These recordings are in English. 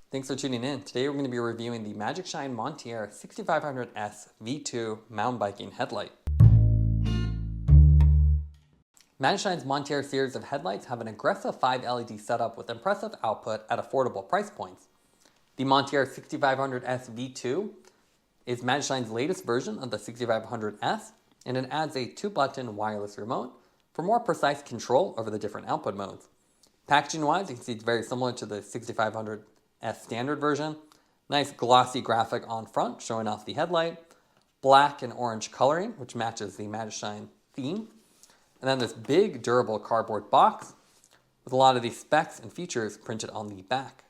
Thanks for tuning in. Today we're going to be reviewing the Magicshine Monteer 6500S V2 mountain biking headlight. Magicshine's Monteer series of headlights have an aggressive 5 LED setup with impressive output at affordable price points. The Monteer 6500S V2 is Magicshine's latest version of the 6500S, and it adds a 2-button wireless remote for more precise control over the different output modes. Packaging-wise, you can see it's very similar to the 6500S standard version. Nice glossy graphic on front showing off the headlight. Black and orange coloring, which matches the Magicshine theme. And then this big durable cardboard box with a lot of these specs and features printed on the back.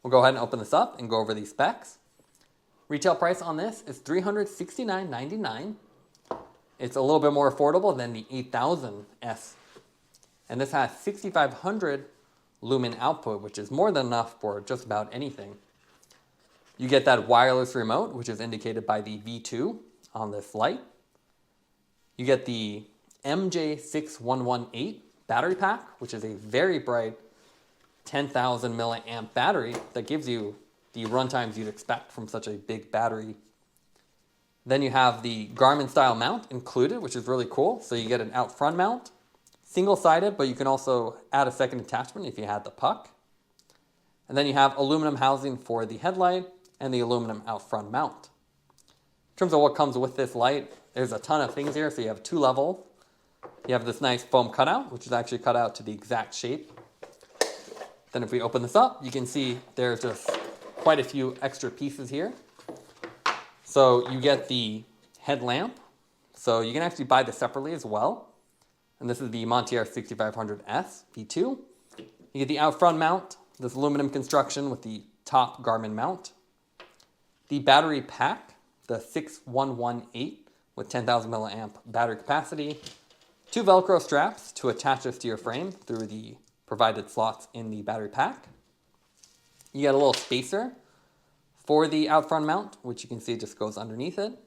We'll go ahead and open this up and go over these specs. Retail price on this is $369.99. It's a little bit more affordable than the 8000S. And this has 6500 Lumen output, which is more than enough for just about anything. You get that wireless remote, which is indicated by the V2 on this light. You get the MJ6118 battery pack, which is a very bright 10,000 milliamp battery that gives you the run times you'd expect from such a big battery. Then you have the Garmin style mount included, which is really cool. So you get an out front mount, single-sided, but you can also add a second attachment if you had the puck. And then you have aluminum housing for the headlight and the aluminum out front mount. In terms of what comes with this light, there's a ton of things here. So you have 2 levels. You have this nice foam cutout, which is actually cut out to the exact shape. Then if we open this up, you can see there's just quite a few extra pieces here. So you get the headlamp. So you can actually buy this separately as well. And this is the Monteer 6500S V2. You get the out front mount, this aluminum construction with the top Garmin mount. The battery pack, the 6118 with 10,000 milliamp battery capacity. 2 Velcro straps to attach this to your frame through the provided slots in the battery pack. You get a little spacer for the out front mount, which you can see just goes underneath it.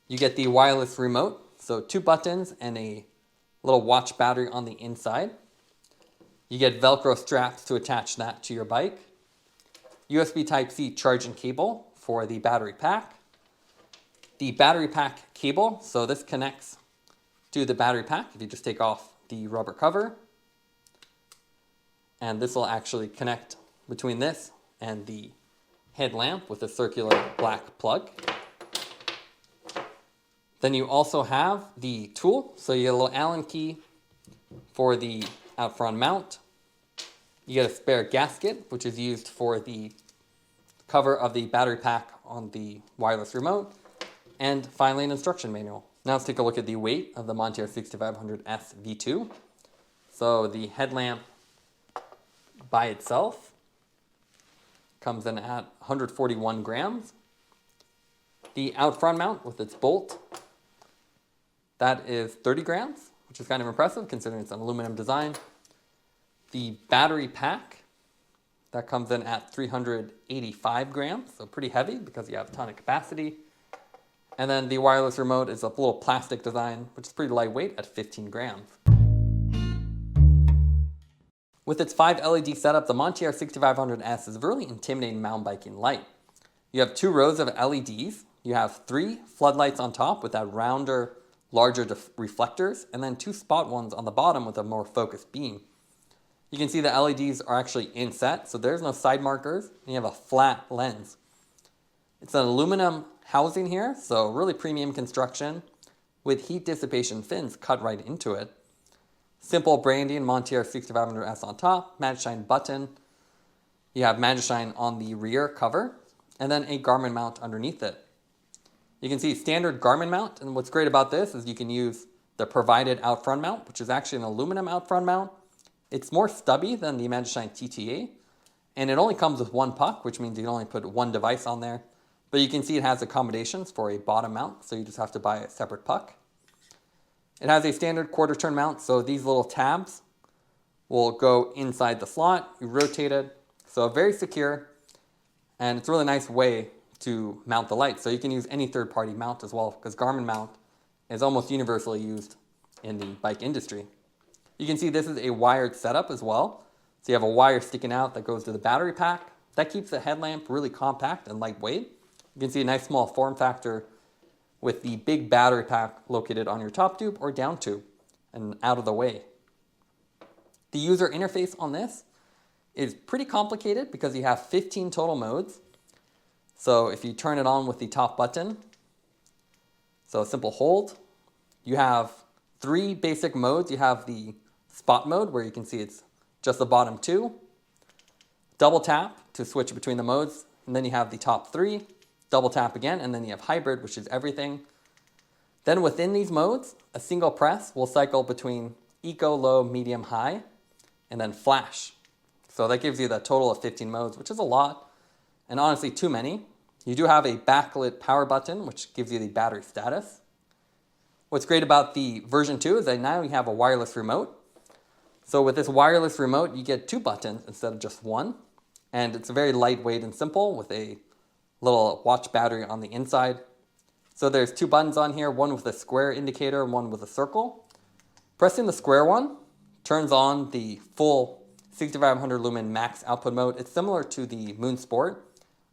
You get the wireless remote, so 2 buttons and a little watch battery on the inside. You get Velcro straps to attach that to your bike. USB Type-C charging cable for the battery pack. The battery pack cable, so this connects to the battery pack if you just take off the rubber cover. And this will actually connect between this and the headlamp with a circular black plug. Then you also have the tool. So you get a little Allen key for the out front mount. You get a spare gasket, which is used for the cover of the battery pack on the wireless remote. And finally, an instruction manual. Now let's take a look at the weight of the Monteer 6500S V2. So the headlamp by itself comes in at 141 grams. The out front mount with its bolt, that is 30 grams, which is kind of impressive considering it's an aluminum design. The battery pack, that comes in at 385 grams, so pretty heavy because you have a ton of capacity. And then the wireless remote is a little plastic design, which is pretty lightweight at 15 grams. With its 5 LED setup, the Monteer 6500S is a really intimidating mountain biking light. You have 2 rows of LEDs. You have 3 floodlights on top with that rounder, larger reflectors, and then 2 spot ones on the bottom with a more focused beam. You can see the LEDs are actually inset, so there's no side markers, and you have a flat lens. It's an aluminum housing here, so really premium construction with heat dissipation fins cut right into it. Simple branding, Monteer 6500S on top, Magicshine button. You have Magicshine on the rear cover, and then a Garmin mount underneath it. You can see standard Garmin mount, and what's great about this is you can use the provided out front mount, which is actually an aluminum out front mount. It's more stubby than the Magicshine TTA, and it only comes with 1 puck, which means you can only put 1 device on there. But you can see it has accommodations for a bottom mount, so you just have to buy a separate puck. It has a standard quarter turn mount, so these little tabs will go inside the slot. You rotate it, so very secure, and it's a really nice way to mount the light. So you can use any third-party mount as well, because Garmin mount is almost universally used in the bike industry. You can see this is a wired setup as well. So you have a wire sticking out that goes to the battery pack. That keeps the headlamp really compact and lightweight. You can see a nice small form factor with the big battery pack located on your top tube or down tube and out of the way. The user interface on this is pretty complicated because you have 15 total modes. So if you turn it on with the top button, so a simple hold, you have 3 basic modes. You have the spot mode where you can see it's just the bottom 2, double tap to switch between the modes, and then you have the top 3, double tap again, and then you have hybrid, which is everything. Then within these modes, a single press will cycle between eco, low, medium, high, and then flash. So that gives you the total of 15 modes, which is a lot, and honestly too many. You do have a backlit power button, which gives you the battery status. What's great about the version 2 is that now you have a wireless remote. So with this wireless remote, you get 2 buttons instead of just 1. And it's very lightweight and simple with a little watch battery on the inside. So there's 2 buttons on here, one with a square indicator and one with a circle. Pressing the square one turns on the full 6500 lumen max output mode. It's similar to the Moon Sport,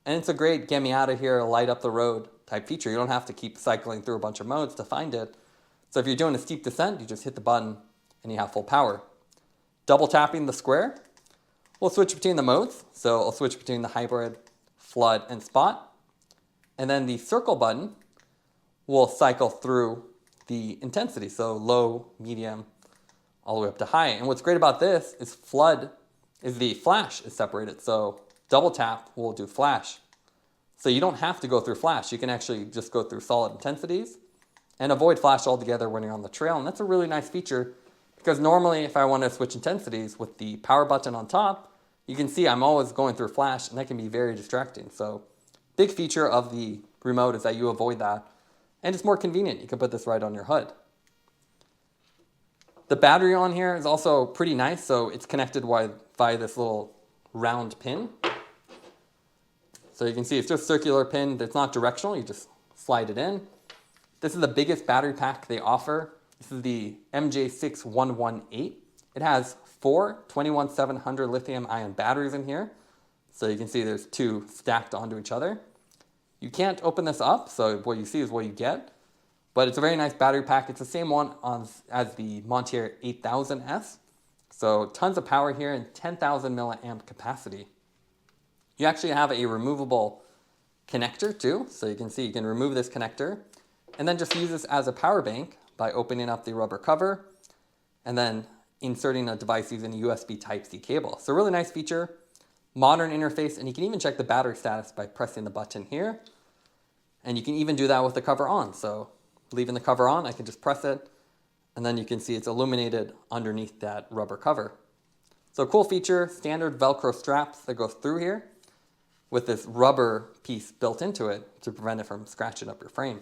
and it's a great get me out of here, light up the road type feature. You don't have to keep cycling through a bunch of modes to find it. So if you're doing a steep descent, you just hit the button and you have full power. Double tapping the square will switch between the modes. So I'll switch between the hybrid, flood, and spot. And then the circle button will cycle through the intensity. So low, medium, all the way up to high. And what's great about this is the flash is separated. So double tap will do flash. So you don't have to go through flash. You can actually just go through solid intensities and avoid flash altogether when you're on the trail. And that's a really nice feature because normally if I want to switch intensities with the power button on top, you can see I'm always going through flash and that can be very distracting. So big feature of the remote is that you avoid that. And it's more convenient. You can put this right on your HUD. The battery on here is also pretty nice, so it's connected via this little round pin. So you can see it's just a circular pin. It's not directional, you just slide it in. This is the biggest battery pack they offer. This is the MJ6118. It has 4 21700 lithium ion batteries in here. So you can see there's 2 stacked onto each other. You can't open this up, so what you see is what you get. But it's a very nice battery pack. It's the same one as the Monteer 8000S. So tons of power here and 10,000 milliamp capacity. You actually have a removable connector too. So you can see you can remove this connector and then just use this as a power bank by opening up the rubber cover and then inserting a device using a USB Type-C cable. So really nice feature, modern interface, and you can even check the battery status by pressing the button here. And you can even do that with the cover on. So leaving the cover on, I can just press it, and then you can see it's illuminated underneath that rubber cover. So cool feature, standard Velcro straps that go through here with this rubber piece built into it to prevent it from scratching up your frame.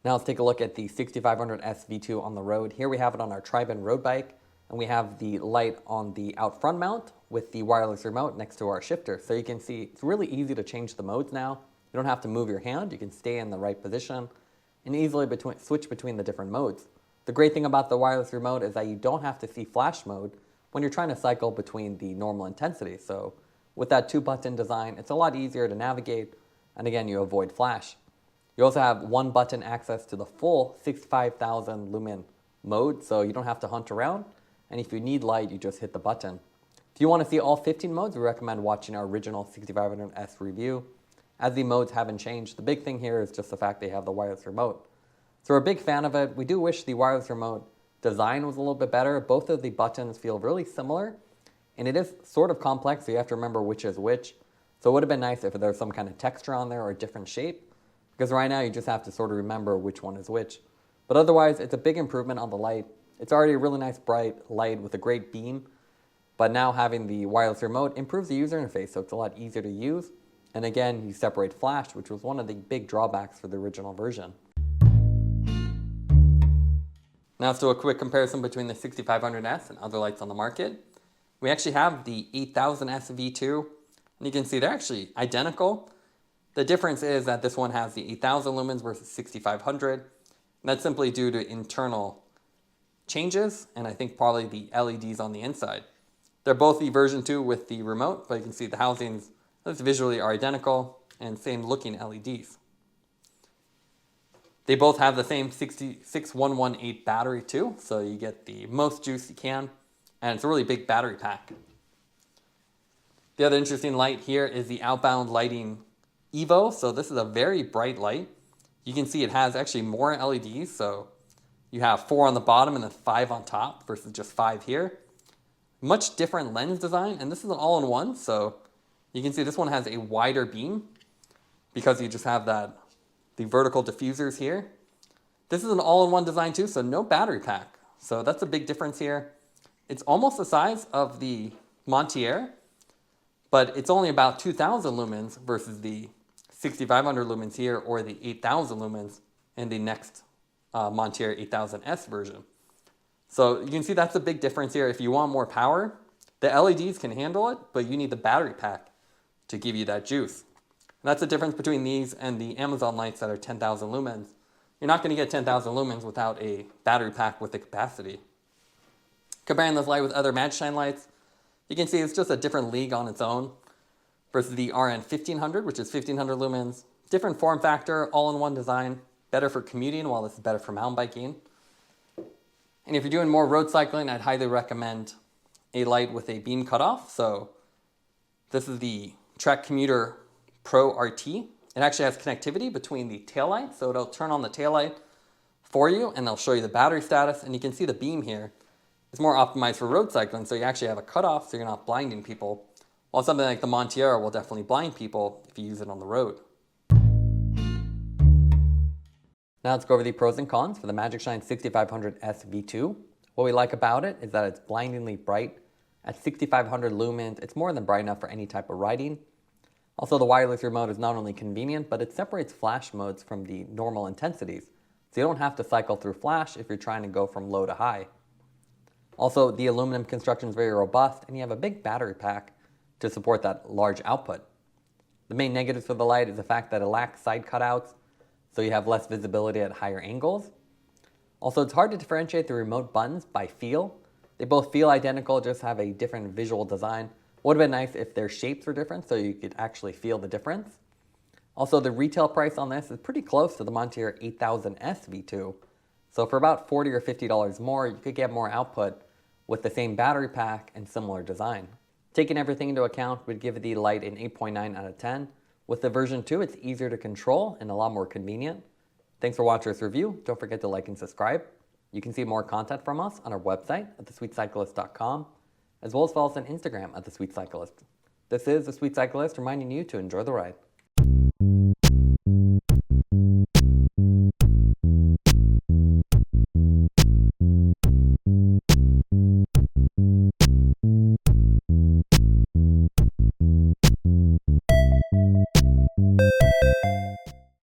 Now let's take a look at the 6500S V2 on the road. Here we have it on our Tri-Bin road bike, and we have the light on the out front mount with the wireless remote next to our shifter. So you can see it's really easy to change the modes now. You don't have to move your hand, you can stay in the right position and easily switch between the different modes. The great thing about the wireless remote is that you don't have to see flash mode when you're trying to cycle between the normal intensity. So with that 2-button design, it's a lot easier to navigate, and again, you avoid flash. You also have 1-button access to the full 65,000 lumen mode, so you don't have to hunt around, and if you need light, you just hit the button. If you want to see all 15 modes, we recommend watching our original 6500S review. As the modes haven't changed, the big thing here is just the fact they have the wireless remote. So we're a big fan of it. We do wish the wireless remote design was a little bit better. Both of the buttons feel really similar, and it is sort of complex, so you have to remember which is which. So it would have been nice if there was some kind of texture on there or a different shape, because right now you just have to sort of remember which one is which. But otherwise, it's a big improvement on the light. It's already a really nice bright light with a great beam, but now having the wireless remote improves the user interface, so it's a lot easier to use. And again, you separate flash, which was one of the big drawbacks for the original version. Now let's do a quick comparison between the 6500S and other lights on the market. We actually have the 8000S V2, and you can see they're actually identical. The difference is that this one has the 8000 lumens versus 6500. And that's simply due to internal changes, and I think probably the LEDs on the inside. They're both the version 2 with the remote, but you can see the housings visually are identical and same looking LEDs. They both have the same 66118 battery too, so you get the most juice you can, and it's a really big battery pack. The other interesting light here is the Outbound Lighting Evo. So this is a very bright light. You can see it has actually more LEDs, so you have 4 on the bottom and then 5 on top versus just 5 here. Much different lens design, and this is an all-in-one, so you can see this one has a wider beam because you just have the vertical diffusers here. This is an all-in-one design too, so no battery pack. So that's a big difference here. It's almost the size of the Monteer, but it's only about 2,000 lumens versus the 6,500 lumens here or the 8,000 lumens in the next Monteer 8000S version. So you can see that's a big difference here. If you want more power, the LEDs can handle it, but you need the battery pack to give you that juice. And that's the difference between these and the Amazon lights that are 10,000 lumens. You're not going to get 10,000 lumens without a battery pack with the capacity. Comparing this light with other Magicshine lights, you can see it's just a different league on its own versus the RN 1500, which is 1500 lumens. Different form factor, all-in-one design, better for commuting while this is better for mountain biking. And if you're doing more road cycling, I'd highly recommend a light with a beam cutoff. So this is the Trek Commuter Pro RT. It actually has connectivity between the taillight, so it'll turn on the taillight for you and they'll show you the battery status, and you can see the beam here. It's more optimized for road cycling, so you actually have a cutoff so you're not blinding people. While something like the Monteer will definitely blind people if you use it on the road. Now let's go over the pros and cons for the Magicshine 6500S V2. What we like about it is that it's blindingly bright. At 6500 lumens, it's more than bright enough for any type of riding. Also, the wireless remote is not only convenient, but it separates flash modes from the normal intensities. So you don't have to cycle through flash if you're trying to go from low to high. Also, the aluminum construction is very robust, and you have a big battery pack to support that large output. The main negatives for the light is the fact that it lacks side cutouts, so you have less visibility at higher angles. Also, it's hard to differentiate the remote buttons by feel. They both feel identical, just have a different visual design. Would have been nice if their shapes were different so you could actually feel the difference. Also, the retail price on this is pretty close to the Monteer 8000S V2. So for about $40 or $50 more, you could get more output with the same battery pack and similar design. Taking everything into account, we'd give the light an 8.9 out of 10. With the version 2, it's easier to control and a lot more convenient. Thanks for watching this review. Don't forget to like and subscribe. You can see more content from us on our website at thesweetcyclist.com, as well as follow us on Instagram at thesweetcyclist. This is The Sweet Cyclist reminding you to enjoy the ride.